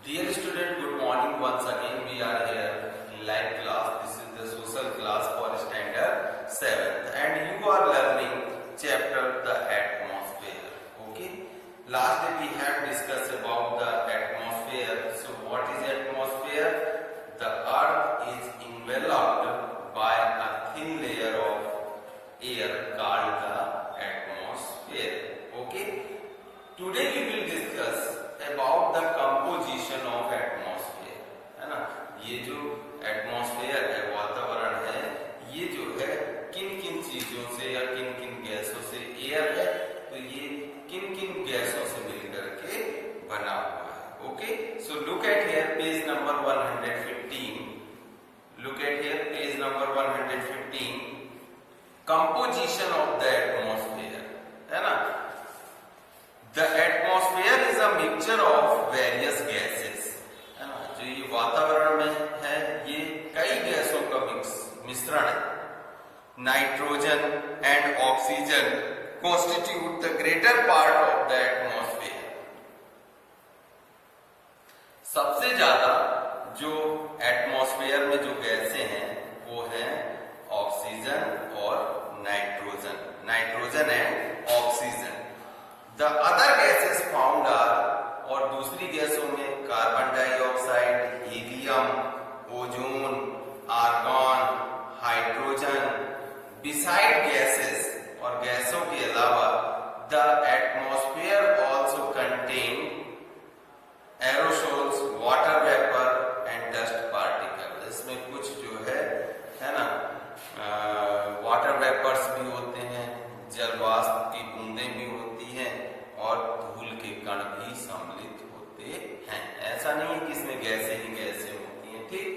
Dear student, good morning once again. We are here in live class. This is the social class for standard 7th and you are learning chapter the atmosphere. Okay. Last day we have discussed about the atmosphere. So what is atmosphere? The earth is enveloped by a thin layer of air called the atmosphere. Okay. Today we will discuss about the composition of atmosphere, है ना। ये जो atmosphere है, वातावरण है, ये जो है किन किन चीजों से या किन किन गैसों से, एयर है तो ये किन किन गैसों से मिलकर के बना हुआ है। Okay, so look at here page number 115। Look at here page number 115, composition of the atmosphere, है ना। The atmosphere is a mixture of various gases, है ना। जो ये वातावरण में है ये कई गैसों का मिश्रण है। Nitrogen and oxygen constitute the greater part of the atmosphere। सबसे ज्यादा जो एटमॉस्फेयर में जो गैसें हैं वो हैं ऑक्सीजन और nitrogen. Nitrogen and oxygen. The other gases found are, और दूसरी गैसों में carbon dioxide, helium, ozone, argon, hydrogen. Beside gases, और गैसों के अलावा the atmosphere also contain aerosols, water vapor and dust particles। इसमें कुछ जो है ना, वाटर वेपर्स भी होते हैं, जलवाष्प की बूंदें भी होती हैं और धूल के कण भी सम्मिलित होते हैं। ऐसा नहीं है कि इसमें गैसें ही गैसें होती हैं, ठीक।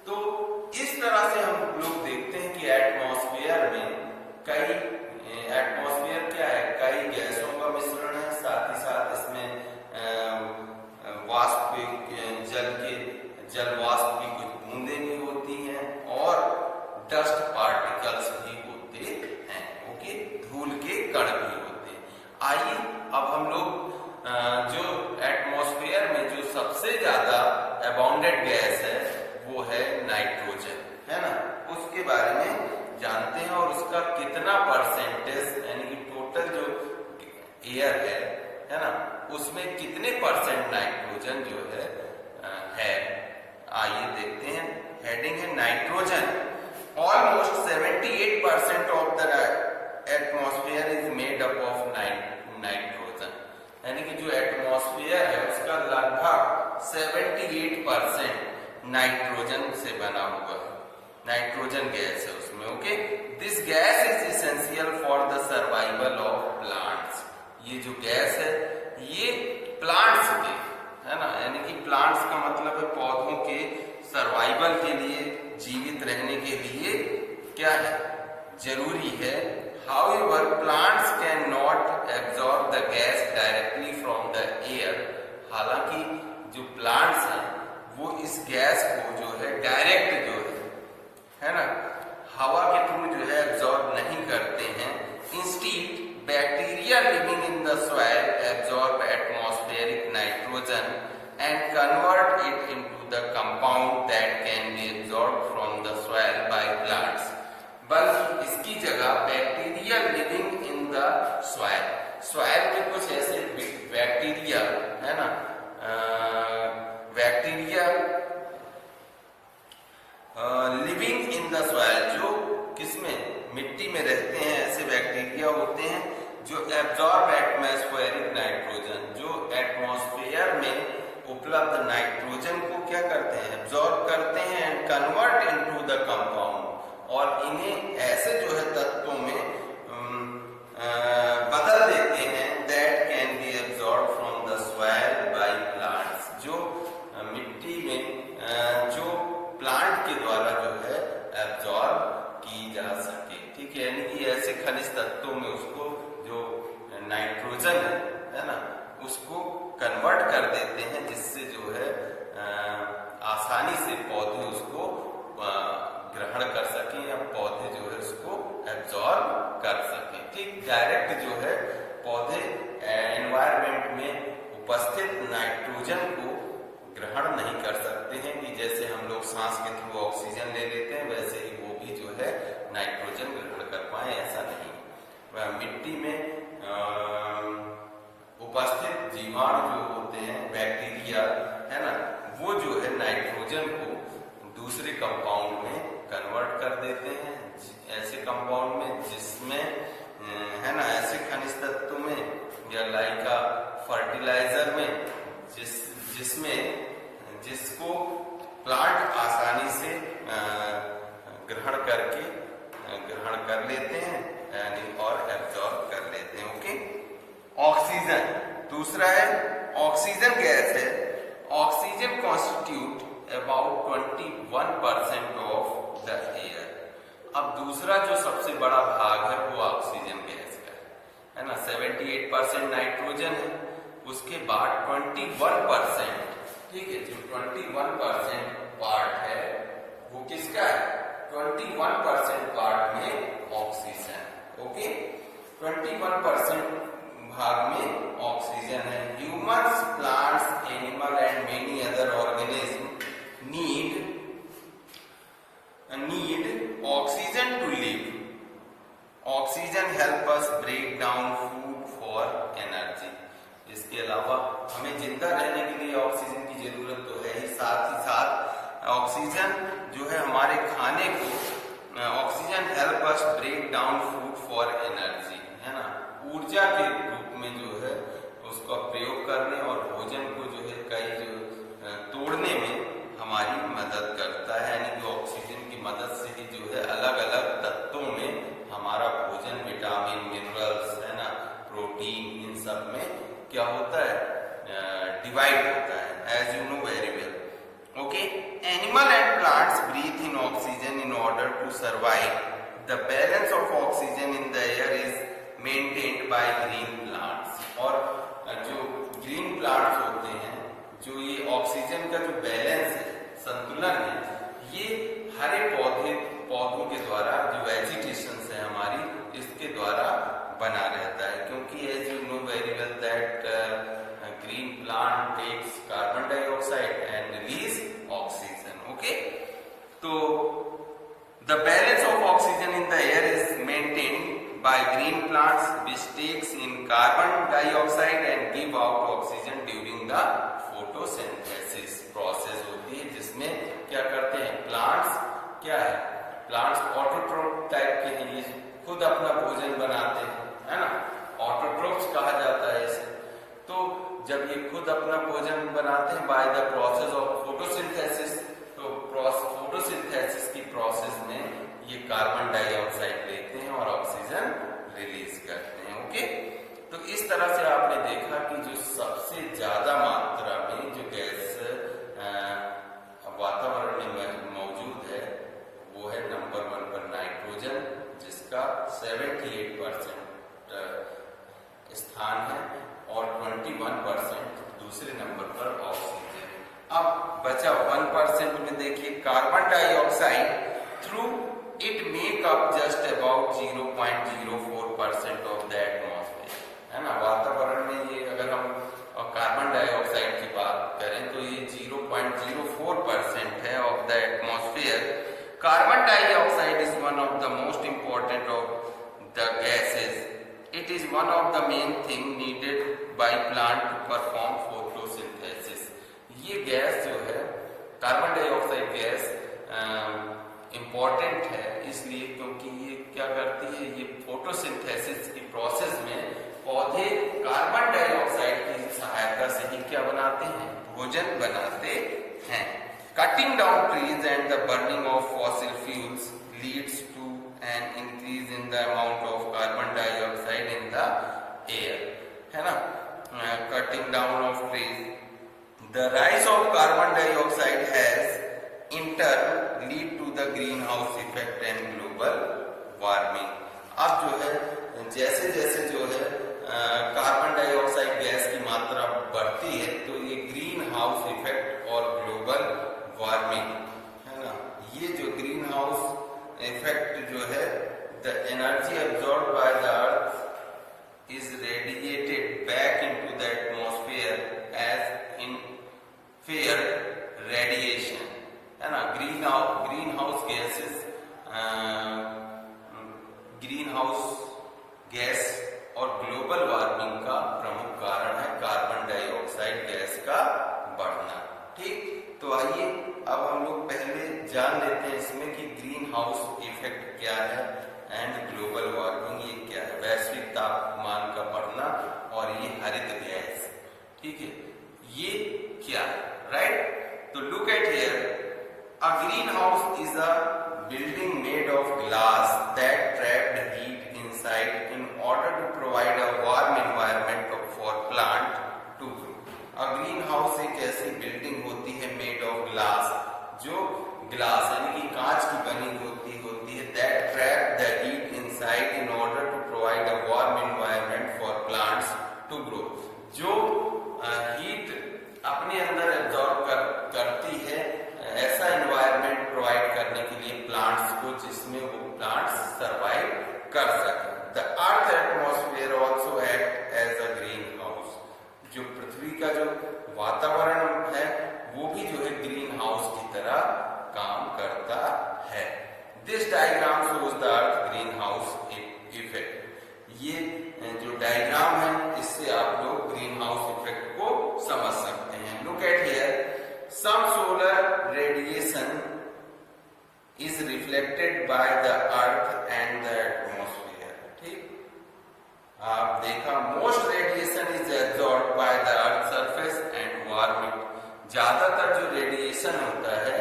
तो इस तरह से हम लोग देखते हैं कि एटमॉस्फेयर में एटमॉस्फेयर क्या है, कई गैसों का मिश्रण है, साथ ही साथ इसमें जलवाष्प की कुछ बूंदें भी होती हैं और डस्ट पार्टिकल्स भी होते हैं। ओके, धूल के कण भी होते हैं। आइए अब हम लोग जो एटमॉस्फेयर में जो सबसे ज्यादा अबाउंडेड गैस है वो है नाइट्रोजन, है ना, उसके बारे में जानते हैं और उसका कितना परसेंटेज, यानी कि टोटल जो एयर है ना, उसमें कितने परसेंट नाइट्रोजन जो है। आइए देखते हैं। हेडिंग है nitrogen. Almost 78% of the atmosphere is made up of nitrogen, यानी कि जो एटमॉस्फेयर है उसका लगभग 78% नाइट्रोजन से बना हुआ है। नाइट्रोजन गैस है उसमें। Okay, this gas is essential for the survival of plants. ये जो गैस है ये प्लांट्स के, है ना, यानी कि प्लांट्स का मतलब है पौधों के सर्वाइवल के लिए, जीवित रहने के लिए क्या है, जरूरी है। However, plants cannot absorb the gas directly from the air। हालांकि जो प्लांट्स हैं वो इस गैस को जो है डायरेक्ट जो है ना, हवा के थ्रू जो है एब्जॉर्ब नहीं करते हैं। Instead, bacteria living in the soil absorb atmospheric nitrogen and convert it into the compound that can be absorbed from the soil by plants। बल्कि इसकी जगह bacteria living in the soil, soil के कुछ ऐसे bacteria, है ना, bacteria living in the soil, जो किसमें, मिट्टी में रहते हैं, ऐसे बैक्टीरिया होते हैं जो एब्जॉर्ब एटमॉस्फेरिक नाइट्रोजन, जो एटमॉस्फेयर में उपलब्ध नाइट्रोजन को क्या करते हैं, एब्जॉर्ब करते हैं and convert into the compound, और इन्हें ऐसे जो है तत्वों में बदल देते हैं that can be absorb from the soil by plants, जो मिट्टी में जो प्लांट के द्वारा जो है एब्जॉर्ब की जा सके, ठीक है। यानी कि ऐसे खनिज तत्वों में उसको जो नाइट्रोजन है ना, उसको कन्वर्ट कर देते हैं जिससे जो है आसानी से पौधे उसको ग्रहण कर सकें या पौधे जो है उसको एब्जॉर्ब थ्रू ऑक्सीजन ले लेते हैं, वैसे ही वो भी जो है नाइट्रोजन ग्रहण कर पाए, ऐसा नहीं। मिट्टी में उपस्थित जीवाणु जो होते हैं, बैक्टीरिया है ना, वो जो है नाइट्रोजन को दूसरे कंपाउंड में कन्वर्ट कर देते हैं, ऐसे कंपाउंड में जिसमें है ना, ऐसे खनिज तत्व में या लाइका फर्टिलाइजर में जिसको प्लांट आसानी से ग्रहण कर लेते हैं यानी और एब्जॉर्ब कर लेते हैं। ओके, ऑक्सीजन दूसरा है, ऑक्सीजन गैस है। Oxygen constitute about 21% of the air. अब दूसरा जो सबसे बड़ा भाग है वो ऑक्सीजन गैस का है ना, 78% नाइट्रोजन है, उसके बाद 21%, ठीक है, जो 21% पार्ट है वो किसका है, 21% पार्ट में ऑक्सीजन। ओके, 21% भाग में ऑक्सीजन है। Humans, plants, animal and many other organism need oxygen to live. Oxygen help us break down food for energy. इसके अलावा हमें जिंदा रहने के लिए ऑक्सीजन की जरूरत तो है ही साथ ऑक्सीजन जो है हमारे खाने को, oxygen help us break down food for energy, है ना, ऊर्जा के रूप में जो है उसका प्रयोग करने और भोजन को जो है कई जो तोड़ने में हमारी मदद करता है, यानी कि ऑक्सीजन की मदद से ही जो है अलग अलग तत्वों में हमारा भोजन, विटामिन, मिनरल्स, है ना, प्रोटीन, इन सब में क्या होता है, डिवाइड होता है, as you know very well. Okay, animal and plants breathe in oxygen in order to survive. The balance of oxygen in the air is maintained by green plants. और जो ग्रीन प्लांट्स होते हैं, जो ये oxygen का जो balance है, संतुलन है, ये हरे पौधों के द्वारा, जो वेजिटेशन है हमारी, इसके द्वारा बना रहता है, क्योंकि as you know very well that green plant takes carbon dioxide and release oxygen. Okay, तो the balance of oxygen in the air is maintained by green plants which takes in carbon dioxide and give out oxygen during the photosynthesis process होती है, जिसमें क्या करते हैं plants, क्या है, plants autotroph type के हैं, ये खुद अपना भोजन बनाते हैं, है ना, ऑटोट्रोफ्स कहा जाता है इसे। तो जब ये खुद अपना भोजन बनाते हैं by the process of photosynthesis, तो फोटोसिंथेसिस की प्रोसेस में ये कार्बन डाइऑक्साइड लेते हैं और ऑक्सीजन रिलीज करते हैं। ओके, तो इस तरह से आपने देखा कि जो सबसे ज्यादा मात्रा में जो गैस वातावरण में मौजूद है वो है नंबर 1 पर नाइट्रोजन, जिसका 78% स्थान है, और 21% दूसरे नंबर पर ऑक्सीजन। अब बचा 1% में देखिए carbon dioxide, through it make up just about 0.04% of the atmosphere, है ना, वातावरण में ये अगर हम कार्बन डाइऑक्साइड की बात करें तो ये 0.04% है of the atmosphere. Carbon dioxide is one of the most important of the gases. It is one of the main thing needed by plant to perform photosynthesis. ये गैस जो है, कार्बन डाइऑक्साइड गैस इंपॉर्टेंट है इसलिए क्योंकि ये क्या करती है, ये फोटोसिंथेसिस की प्रोसेस में पौधे कार्बन डाइऑक्साइड की सहायता से ही क्या बनाते हैं, भोजन बनाते हैं। Cutting down trees and the burning of fossil fuels leads to an increase in the amount of carbon dioxide in the air, है ना, cutting down of trees, the rise of carbon dioxide has in turn lead to the greenhouse effect and global warming। अब जो है जैसे जैसे जो है carbon dioxide gas की मात्रा बढ़ती है तो ये ग्रीन हाउस इफेक्ट और ग्लोबल वार्मिंग, है ना, ये जो ग्रीन हाउस इफेक्ट जो है, the energy absorb by the earth is radiated back into the atmosphere as infrared radiation, है ना। हैं इसमें कि ग्रीन हाउस इफेक्ट क्या है एंड ग्लोबल वार्मिंग ये क्या है, वैश्विक तापमान का बढ़ना और ये हरित गैस, ठीक है, ये क्या है, राइट। तो look at here, a green house is a building made of glass that trapped heat inside in order to provide a warm environment for plant to grow. A greenhouse एक ऐसी building होती है made of glass, जो glass यानी कि कांच की बनी होती है, that trap the heat inside in order to provide a warm environment for plants to grow. जो हीट अपने अंदर एब्जॉर्ब करती है, ऐसा एनवायरनमेंट प्रोवाइड करने के लिए प्लांट्स को जिसमें वो प्लांट्स सरवाइव कर सके। The earth atmosphere also act as a green house, जो पृथ्वी का जो वातावरण है वो भी जो है ग्रीन हाउस की तरह काम करता है। This diagram shows the earth green house effect. ये जो डायग्राम है इससे आप लोग ग्रीन हाउस इफेक्ट को समझ सकते हैं। Look at here, some solar radiation is reflected by the earth and the atmosphere, ठीक, आप देखा most radiation is absorbed by the earth surface and warm it। ज्यादातर जो रेडिएशन होता है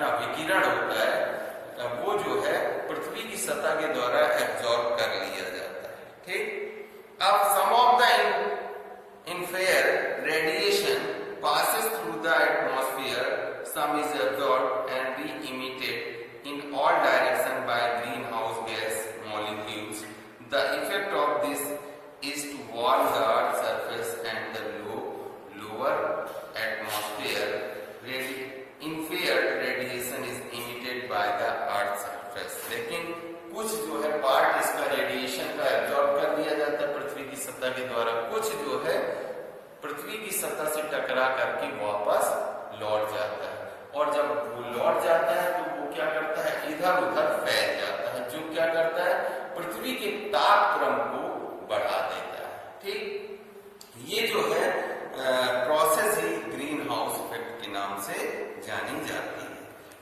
ना, विकिरण होता है, वो जो है पृथ्वी की सतह के द्वारा एब्जॉर्ब कर लिया जाता है, ठीक। अब some of the infrared radiation passes through the atmosphere, some is absorbed and re-emitted in all directions by greenhouse gas molecules. The effect of this is to warm the earth's surface and the lower atmosphere. Infrared radiation is emitted by the earth's surface. लेकिन कुछ जो है part इसका radiation का absorb कर लिया जाता है पृथ्वी की सतह के द्वारा, कुछ जो है पृथ्वी की सतह से टकरा करके वापस लौट जाता है, और जब वो लौट जाता है तो वो क्या करता है, इधर उधर फैल जाता है, जो क्या करता है पृथ्वी के तापक्रम को बढ़ा देता है, ठीक। ये जो है प्रोसेस ही ग्रीन हाउस इफेक्ट के नाम से जानी जाती है।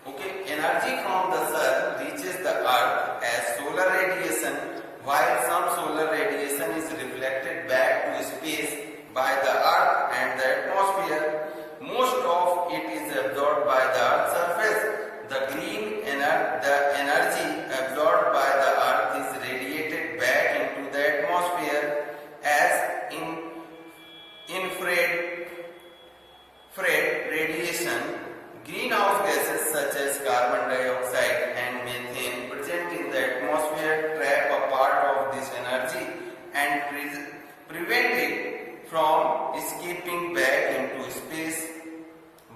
Okay, energy from the sun reaches the earth as solar radiation, while some solar radiation is reflected back to space by the earth and the atmosphere. Most of it is absorbed by the earth's surface. The energy absorbed by the earth is radiated back into the atmosphere as infrared radiation. Greenhouse gases such as carbon dioxide and methane present in the atmosphere trap a part of this energy and prevent it from escaping back into space.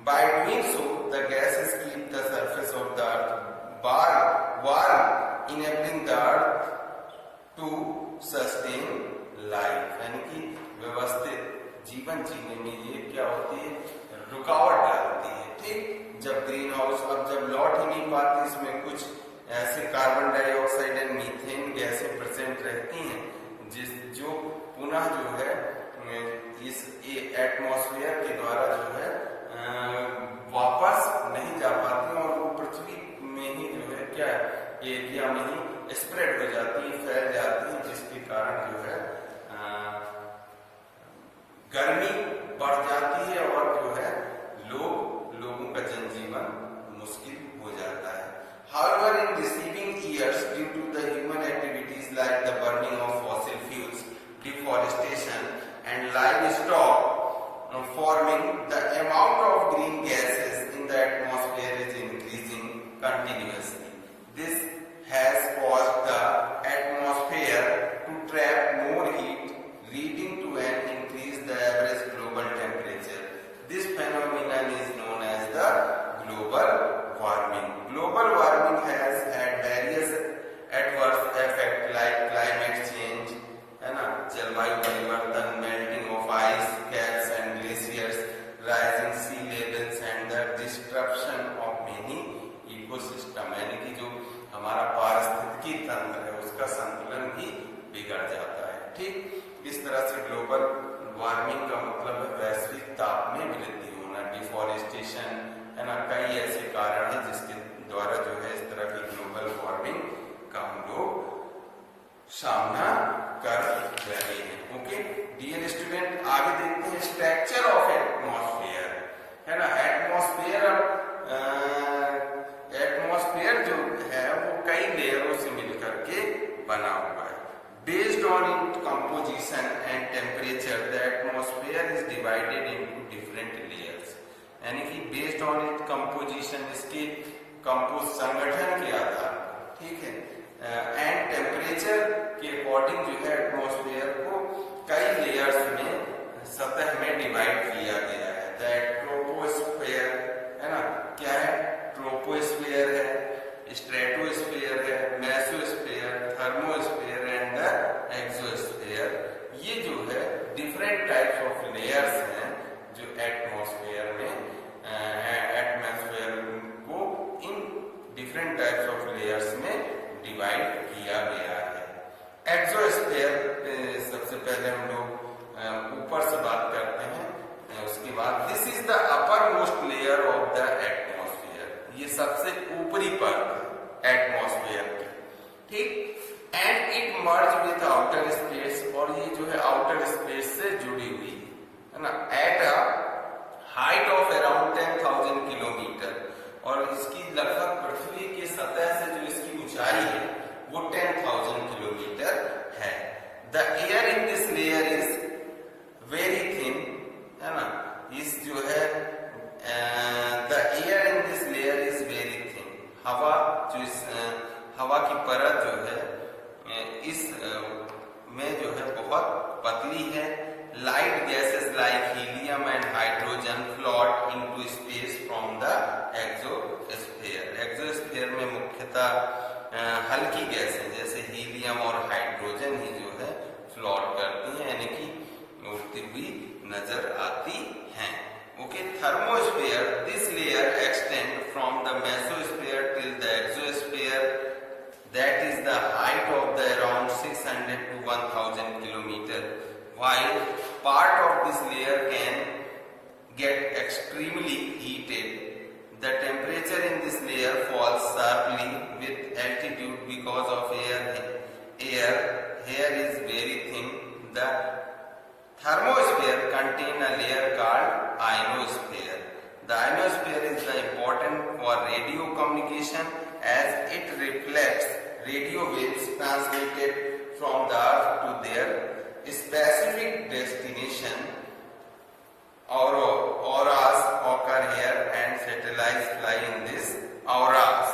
By doing so, the gases keep the surface of the earth warm, enabling the earth to sustain life. यानी कि व्यवस्थित जीवन जीने में ये क्या होती है, रुकावट डालती है, ठीक। जब ग्रीन हाउस अब जब लौट ही नहीं पाती, इसमें कुछ ऐसे कार्बन डाइऑक्साइड एंड मीथेन गैसें प्रेजेंट रहती हैं जो पुनः जो है इस एटमॉस्फेयर के द्वारा जो है वापस नहीं जा पाती और वो पृथ्वी में ही जो है क्या एरिया में ही स्प्रेड हो जाती है, फैल जाती है, जिसके कारण जो है गर्मी बढ़ जाती है और जो है लोगों का जनजीवन मुश्किल हो जाता है। However, in receding years, due to the human activities like the burning of fossil fuels, deforestation, and livestock farming, the amount of green gases in the atmosphere is increasing continuously. This has caused the atmosphere to trap more heat, leading to an increase in the average global temperature. This phenomenon is known as the global warming. Global warming has had various adverse effects like climate change, है ना, जलवायु परिवर्तन, melting of ice caps and glaciers, rising sea levels and the disruption of many ecosystem, यानी कि जो हमारा पारिस्थितिकी तंत्र है उसका संतुलन भी बिगड़ जाता है, ठीक। इस तरह से ग्लोबल वार्मिंग का मतलब है वैश्विक ताप में वृद्धि होना, डिफॉरेस्टेशन, है ना, कई ऐसे कारण हैं जिसके द्वारा जो है एटमॉस्फेयर जो है वो कई लेयरों से मिलकर के बना हुआ है। Based on it composition and temperature the atmosphere is divided into different layers, यानी कि बेस्ड ऑन इट कंपोजिशन, इसके कंपोज संगठन के आधार पर, ठीक है, एंड टेम्परेचर के अकॉर्डिंग जो है एटमॉस्फेयर को कई लेयर्स में, सतह में डिवाइड किया गया है। दैट ट्रोपोस्फेयर है ना, क्या है, ट्रोपोस्फेयर है, स्ट्रेटोस्फेयर है, मेसोस्फेयर, थर्मोस्फेयर एंड एक्सोस्फेयर। ये जो है डिफरेंट टाइप्स ऑफ लेयर्स हैं जो एटमॉस्फेयर में, एटमॉस्फेयर को in different types of layers में डिवाइड किया गया है। एक्सोस्फेयर सबसे पहले हम लोग ऊपर से बात करते हैं, उसके बाद this is the upper most layer of the atmosphere, ये सबसे ऊपरी परत एटमॉस्फेयर की, ठीक। And it merge with outer space, और ये जो है आउटर स्पेस से जुड़ी हुई है ना, at a height of around 10,000 kilometre, और इसकी लगभग पृथ्वी की सतह से जो इसकी ऊंचाई है वो 10,000 किलोमीटर है। The air in this layer is very thin, है ना, इस जो है the air in this layer is very thin, हवा जो इस हवा की परत जो है इस में जो है बहुत पतली है। Light gases like helium and hydrogen float into space from the exosphere. Exosphere में मुख्यतः हल्की गैसें जैसे हीलियम और हाइड्रोजन ही जो है फ्लोट करती हैं, यानी कि उड़ती हुई नजर आती हैं। Okay, thermosphere, this layer extend from the mesosphere till the exosphere, that is the height of the around 600 to 1000 kilometer, while part of this layer can get extremely heated. The temperature in this layer falls sharply with altitude because of air here is very thin. The thermosphere contain a layer called ionosphere. The ionosphere is important for radio communication as it reflects radio waves transmitted from the earth to their specific destination. Auroras occur here and satellites fly in this auroras.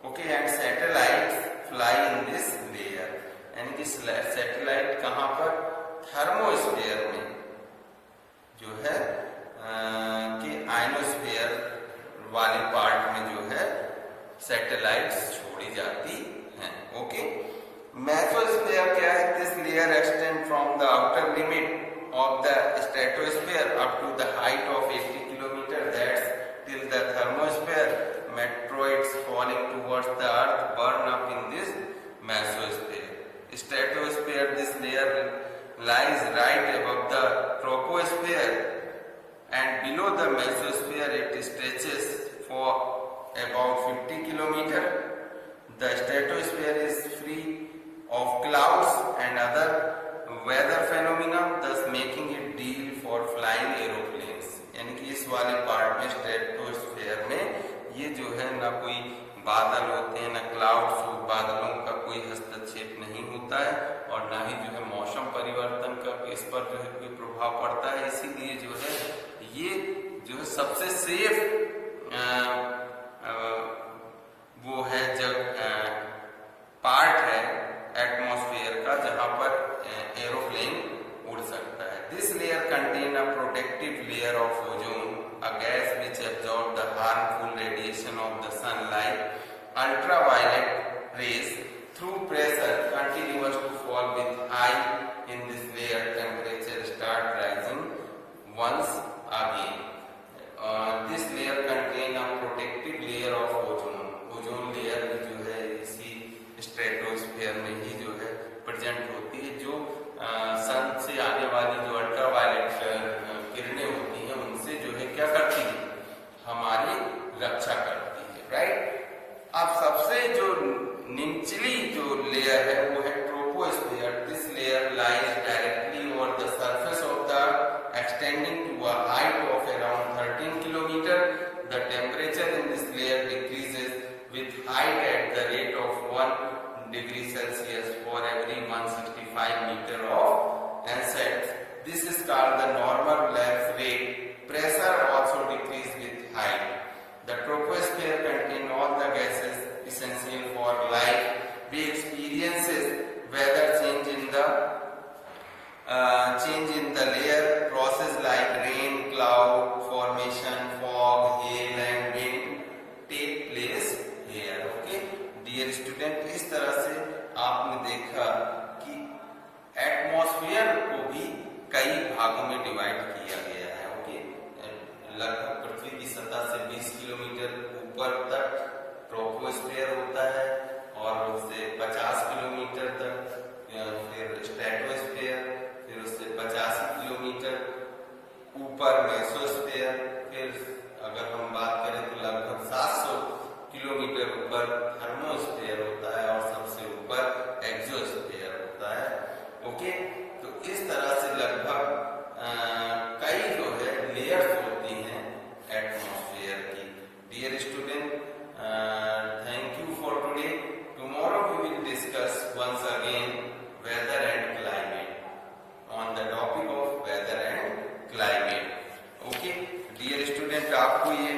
Okay, and satellites fly in this layer. यानी कि satellite कहाँ पर, thermosphere में जो है कि ionosphere वाले part में जो है सैटेलाइट्स छोड़ी जाती हैं। ओके, मेसोस्फेयर क्या है, this layer extend from the outer limit of the stratosphere up to the height of 80 kilometre, that's till the thermosphere, meteoroids falling towards the earth burn up in this mesosphere. Stratosphere, this layer lies right above the troposphere, and below the mesosphere it stretches for about 50 kilometer. The stratosphere is free of clouds and other weather phenomena, thus making it ideal for flying aeroplanes. यानी कि इस वाले part में stratosphere में ये जो है ना कोई बादल होते हैं, ना क्लाउड्स, बादलों का कोई हस्तक्षेप नहीं होता है, और ना ही जो है मौसम परिवर्तन का इस पर जो है कोई प्रभाव पड़ता है। इसीलिए जो है ये जो है सबसे सेफ वो है जब पार्ट है एटमॉस्फेयर का जहां पर एरोप्लेन उड़ सकता है। This layer contain a protective layer of ozone, a gas which absorbs the harmful radiation of the sun like ultraviolet rays through pressure continues to fall with high in this layer. Temperature start rising once again. This layer contain a protective layer of ozone. Ozone layer जो है इसी stratosphere में ही जो है present होती है, जो सन से आने वाली जो अल्ट्रावायलेट किरणें होती हैं उनसे जो है क्या करती है, हमारी रक्षा करती है, राइट। अब सबसे जो ऊपर थर्मोस्फीयर होता है और सबसे ऊपर एक्सोस्फीयर होता है। ओके, तो इस तरह से लगभग कई जो है लेयर्स होती हैं एटमॉस्फेयर की। Dear student, thank you for today. Tomorrow we will discuss once again weather and climate on the topic of weather and climate. Okay dear student, आपको ये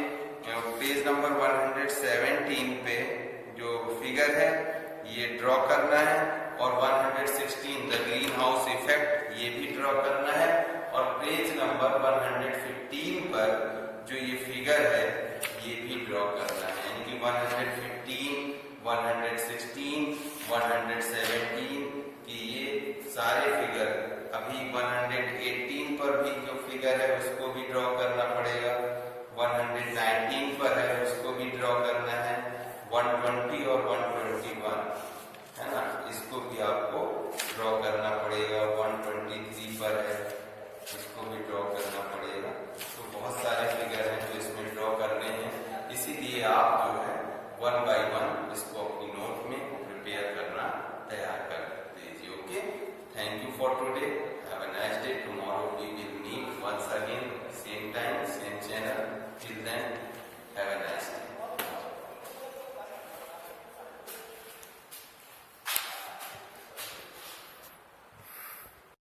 पेज नंबर 117 पे जो फिगर है ये ड्रॉ करना है और 116 द ग्रीन हाउस इफेक्ट ये भी ड्रॉ करना है और पेज नंबर 115 पर जो ये फिगर है ये भी ड्रॉ करना है, यानी कि 115, 116